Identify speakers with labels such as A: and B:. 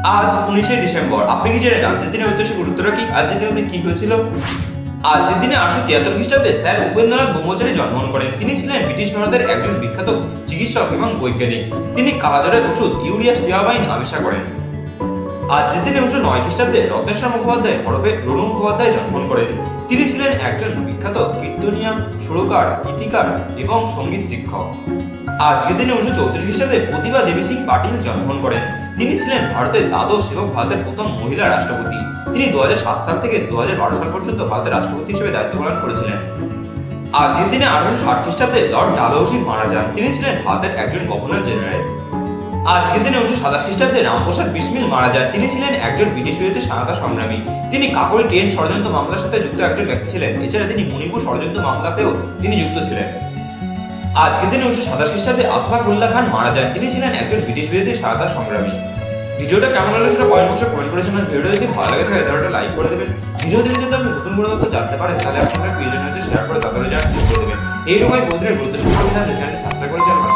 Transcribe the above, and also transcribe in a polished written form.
A: আজ 19শে ডিসেম্বর। আপনি কি জানেন আজকের দিনের ঐতিহাসিক গুরুত্বটা কি? আজকের দিনে কি হয়েছিল? আজকের দিনে 1873 খ্রিস্টাব্দে স্যার উপেন্দ্রনাথ ব্রহ্মচারী জন্মগ্রহণ করেন। তিনি ছিলেন ব্রিটিশ ভারতের একজন বিখ্যাত চিকিৎসক এবং বৈজ্ঞানিক। তিনি কালাজ্বরের ওষুধ ইউরিয়া স্টিয়াবাইন আবিষ্কার করেন। আজকের দিনে 1909 খ্রিস্টাব্দে রত্নেশ্বর মুখোপাধ্যায় হরপে রনু মুখোপাধ্যায় জন্মগ্রহণ করেন। তিনি ছিলেন একজন বিখ্যাত কীর্তনিয়া, সুরকার, গীতিকার এবং সঙ্গীত শিক্ষক। আজকের দিনে 1934 খ্রিস্টাব্দে প্রতিভা দেবী সিং পাটিল জন্মগ্রহণ করেন। তিনি ছিলেন ভারতের দ্বাদশ এবং ভারতের প্রথম মহিলা রাষ্ট্রপতি। তিনি 2007 সাল থেকে 2012 সাল পর্যন্ত ভারতের রাষ্ট্রপতি হিসেবে দায়িত্ব পালন করেছিলেন। আজকের দিনে 1860 খ্রিস্টাব্দে লর্ড ডালহৌসি মারা যান। তিনি ছিলেন ভারতের একজন গভর্নর জেনারেল। আজকের দিনে 1927 খ্রিস্টাব্দে রামপ্রসাদ বিসমিল মারা যান। তিনি ছিলেন একজন ব্রিটিশ বিরোধী স্বাধীনতা সংগ্রামী। তিনি কাকোরি ট্রেন ষড়যন্ত্র মামলার সাথে যুক্ত একজন ব্যক্তি ছিলেন। এছাড়া তিনি মণিপুর ষড়যন্ত্র মামলাতেও তিনি যুক্ত ছিলেন। আজকের দিনে 1927 খ্রিস্টাব্দে আফফাক উল্লাহ খান মারা যান। তিনি ছিলেন একজন ব্রিটিশ বিরোধী স্বাধীনতা সংগ্রামী। ভিডিওটা কেমন লাগলো সেটা কমেন্ট বক্সে কমেন্ট করে জানান। ভিডিওটা যদি ভালো লাগে থাকে তাহলে একটা লাইক করে দেবেন। ভিডিও দেখে যদি আপনি নতুন কোনো তথ্য জানতে পারেন তাহলে আপনার প্রিয়জন হচ্ছে শেয়ার করে তাদের জানান করে দেবেন। এইরকম প্রতিদিনের গুরুত্বপূর্ণ চ্যানেলটি সাবস্ক্রাইব করে জানান।